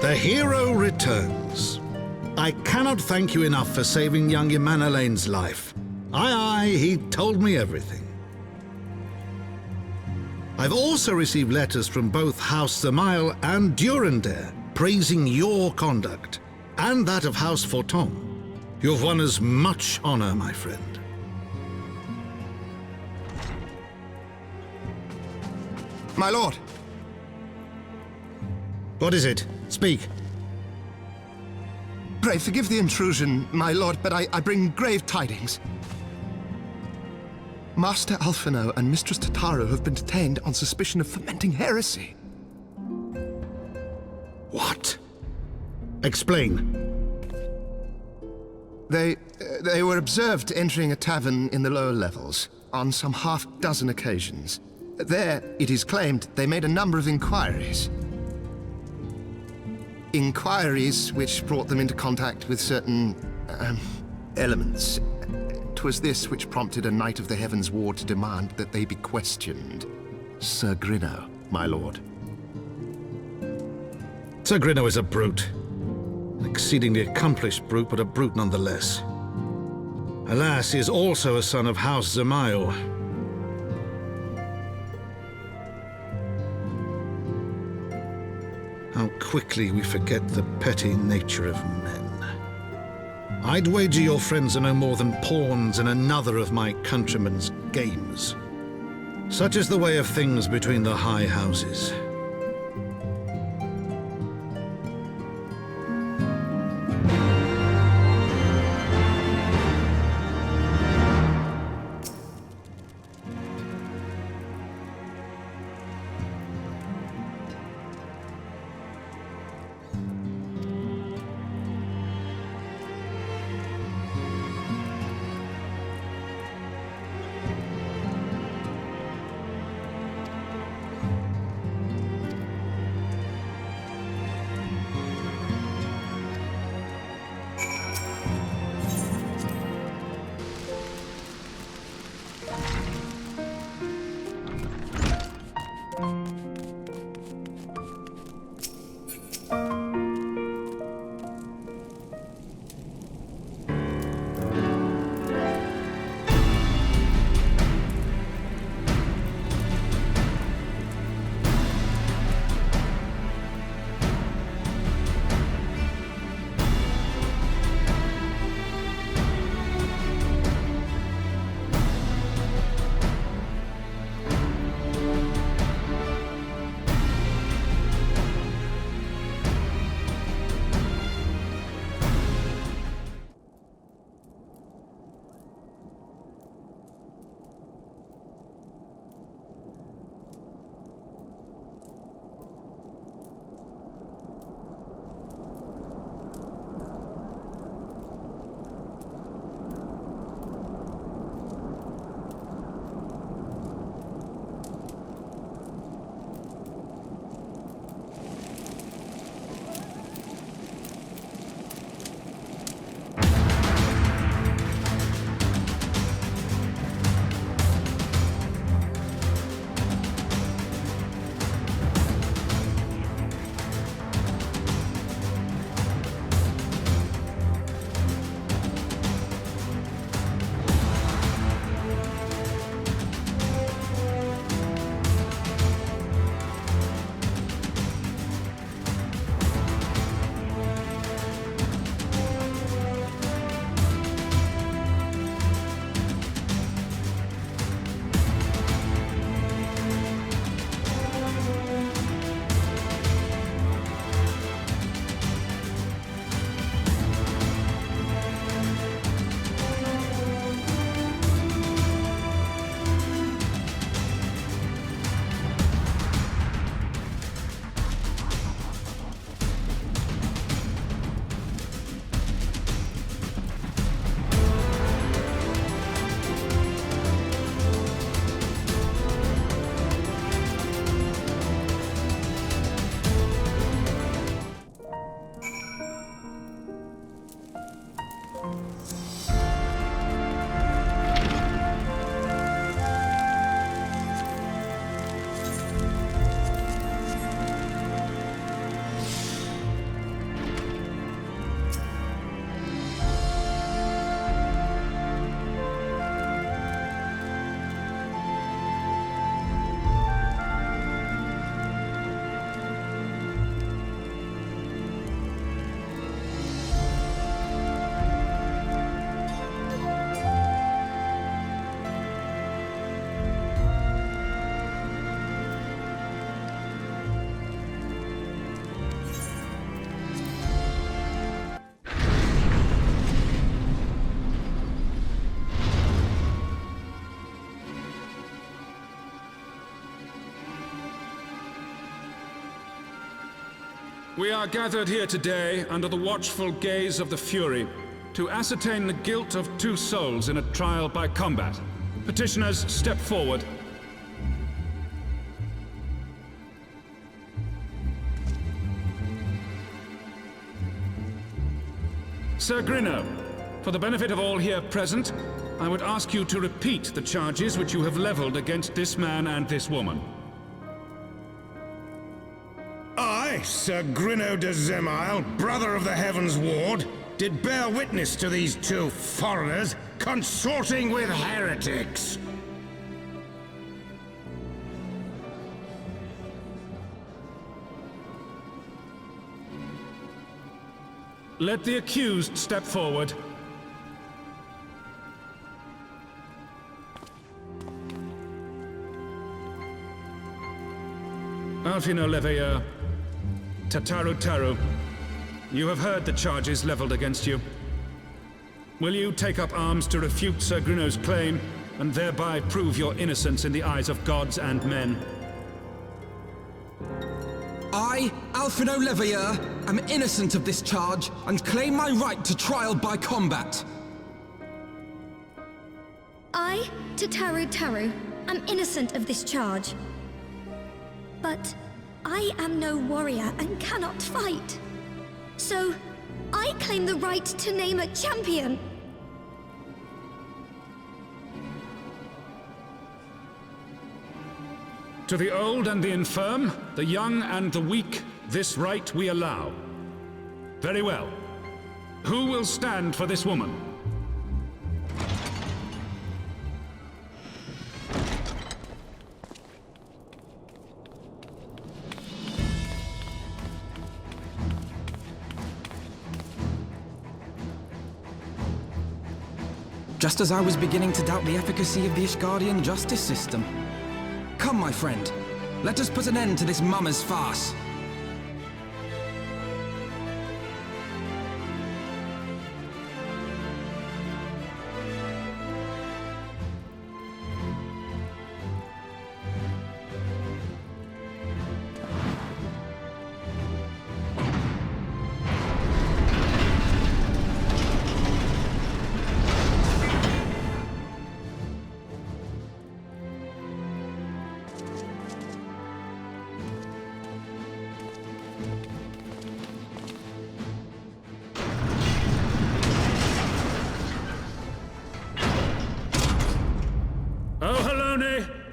The hero returns. I cannot thank you enough for saving young Emanalane's life. Aye, he told me everything. I've also received letters from both House Zamail and Durandare praising your conduct, and that of House Forton. You've won us much honor, my friend. My lord! What is it? Speak. Pray forgive the intrusion, my lord, but I bring grave tidings. Master Alphinaud and Mistress Tataru have been detained on suspicion of fomenting heresy. What? Explain. They were observed entering a tavern in the lower levels on some half-dozen occasions. There, it is claimed, they made a number of inquiries. Inquiries which brought them into contact with certain, elements. 'Twas this which prompted a Knight of the Heavensward to demand that they be questioned. Sir Grinno, my lord. Sir Grinno is a brute. An exceedingly accomplished brute, but a brute nonetheless. Alas, he is also a son of House Zamail. How quickly we forget the petty nature of men. I'd wager your friends are no more than pawns in another of my countrymen's games. Such is the way of things between the high houses. We are gathered here today under the watchful gaze of the Fury to ascertain the guilt of 2 souls in a trial by combat. Petitioners, step forward. Sir Grinno, for the benefit of all here present, I would ask you to repeat the charges which you have leveled against this man and this woman. I, Sir Grinno de Zemile, brother of the Heavensward, did bear witness to these 2 foreigners consorting with heretics. Let the accused step forward. Alphinaud and Tataru, you have heard the charges leveled against you. Will you take up arms to refute Sir Grinno's claim, and thereby prove your innocence in the eyes of gods and men? I, Alphinaud Leveilleur, am innocent of this charge, and claim my right to trial by combat. I, Tataru, am innocent of this charge. But I am no warrior and cannot fight. So, I claim the right to name a champion. To the old and the infirm, the young and the weak, this right we allow. Very well. Who will stand for this woman? Just as I was beginning to doubt the efficacy of the Ishgardian justice system. Come, my friend. Let us put an end to this mummer's farce.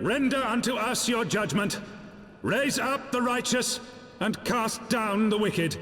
Render unto us your judgment. Raise up the righteous, and cast down the wicked.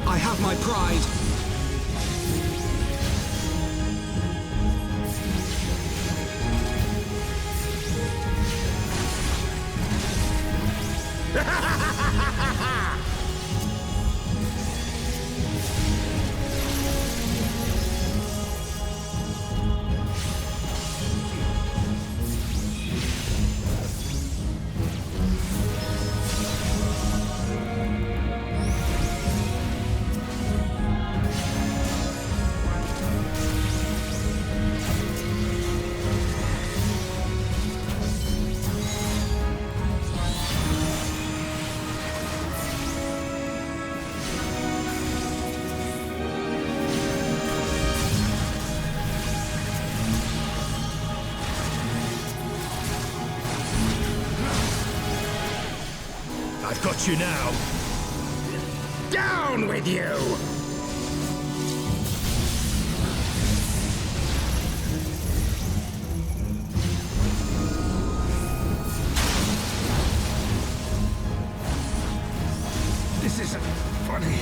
I have my pride. I've got you now. Down with you! This isn't funny.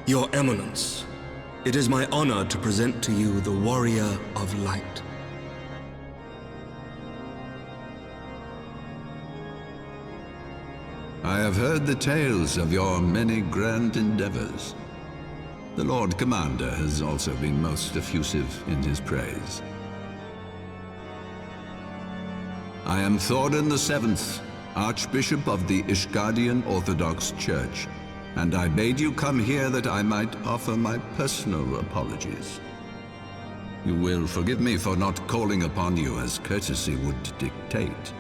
Your Eminence, it is my honor to present to you the Warrior of Light. I have heard the tales of your many grand endeavors. The Lord Commander has also been most effusive in his praise. I am Thorin VII, Archbishop of the Ishgardian Orthodox Church, and I bade you come here that I might offer my personal apologies. You will forgive me for not calling upon you as courtesy would dictate,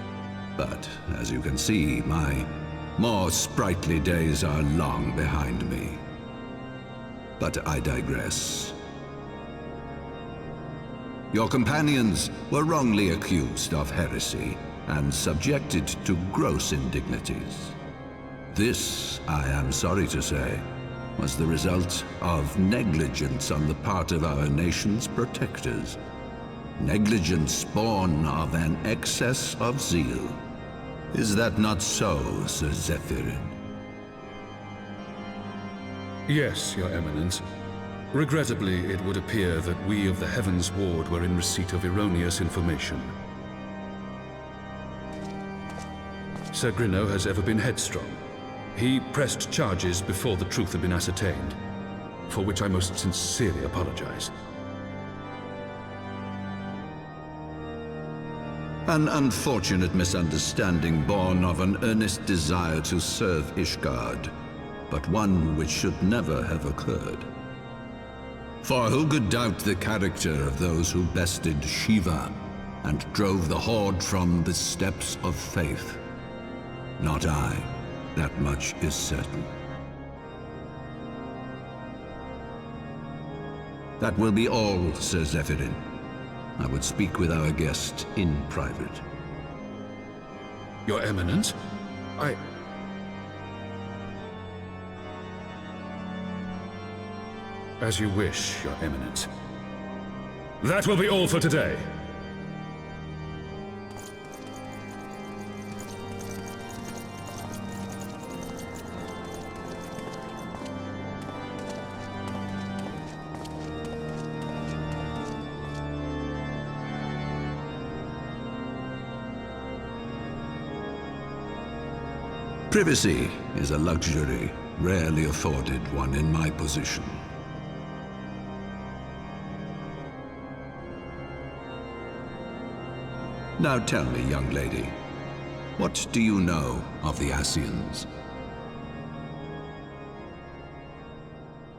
but as you can see, my more sprightly days are long behind me. But I digress. Your companions were wrongly accused of heresy and subjected to gross indignities. This, I am sorry to say, was the result of negligence on the part of our nation's protectors. Negligence born of an excess of zeal. Is that not so, Sir Zephyrin? Yes, Your Eminence. Regrettably, it would appear that we of the Heavensward were in receipt of erroneous information. Sir Grinno has ever been headstrong. He pressed charges before the truth had been ascertained, for which I most sincerely apologize. An unfortunate misunderstanding born of an earnest desire to serve Ishgard, but one which should never have occurred. For who could doubt the character of those who bested Shiva and drove the Horde from the steps of faith? Not I. That much is certain. That will be all, Sir Zephyrin. I would speak with our guest in private. Your Eminence? As you wish, Your Eminence. That will be all for today. Privacy is a luxury rarely afforded one in my position. Now tell me, young lady, what do you know of the Ascians?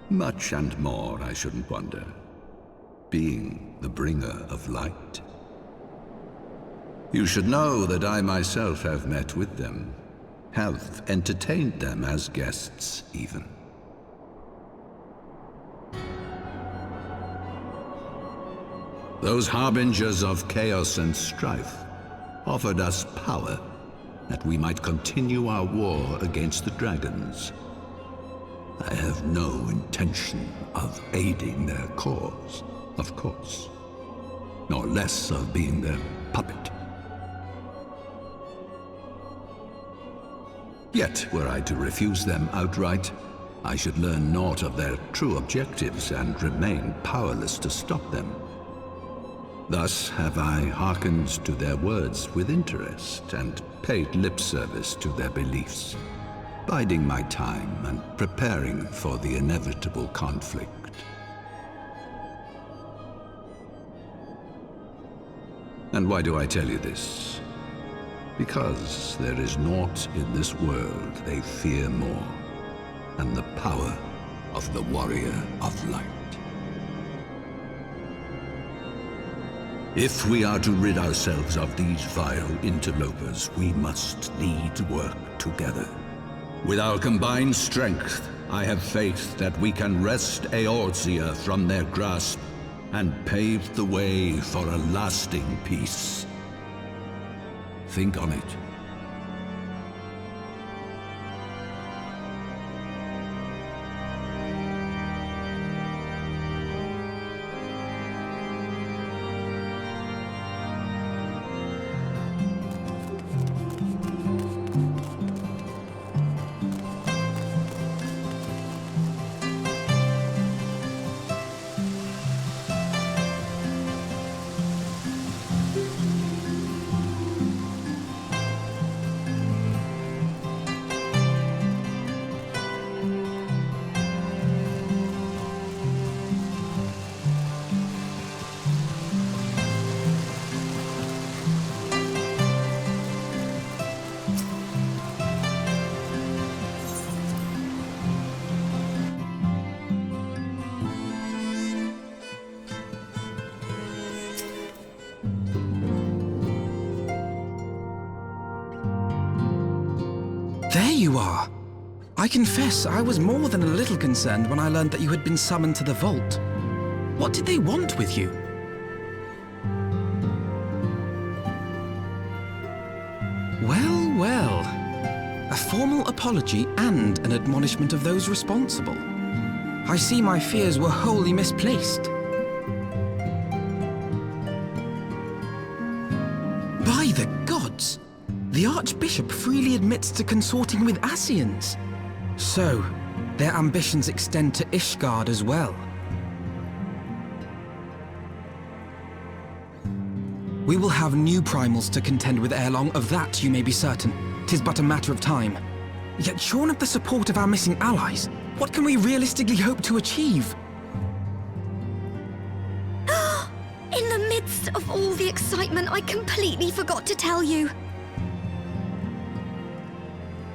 Much and more, I shouldn't wonder, being the bringer of light. You should know that I myself have met with them, have entertained them as guests, even. Those harbingers of chaos and strife offered us power that we might continue our war against the dragons. I have no intention of aiding their cause, of course, nor less of being their puppet. Yet, were I to refuse them outright, I should learn naught of their true objectives and remain powerless to stop them. Thus have I hearkened to their words with interest and paid lip service to their beliefs, biding my time and preparing for the inevitable conflict. And why do I tell you this? Because there is naught in this world they fear more than the power of the Warrior of Light. If we are to rid ourselves of these vile interlopers, we must need work together. With our combined strength, I have faith that we can wrest Eorzea from their grasp and pave the way for a lasting peace. Think on it. There you are. I confess, I was more than a little concerned when I learned that you had been summoned to the vault. What did they want with you? Well, well. A formal apology and an admonishment of those responsible. I see my fears were wholly misplaced. By the gods! The Archbishop freely admits to consorting with Ascians. So, their ambitions extend to Ishgard as well. We will have new primals to contend with ere long, of that you may be certain. 'Tis but a matter of time. Yet shorn of the support of our missing allies, what can we realistically hope to achieve? In the midst of all the excitement, I completely forgot to tell you.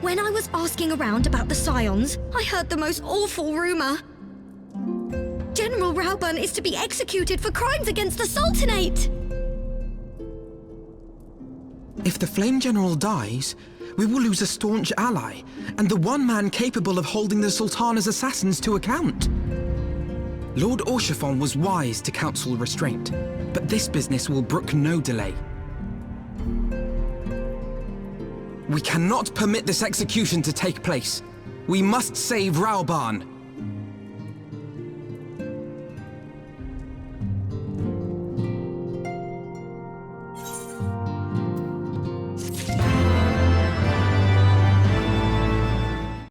When I was asking around about the Scions, I heard the most awful rumor. General Rauburn is to be executed for crimes against the Sultanate! If the Flame General dies, we will lose a staunch ally, and the one man capable of holding the Sultana's assassins to account. Lord Orshafon was wise to counsel restraint, but this business will brook no delay. We cannot permit this execution to take place. We must save Rauburn.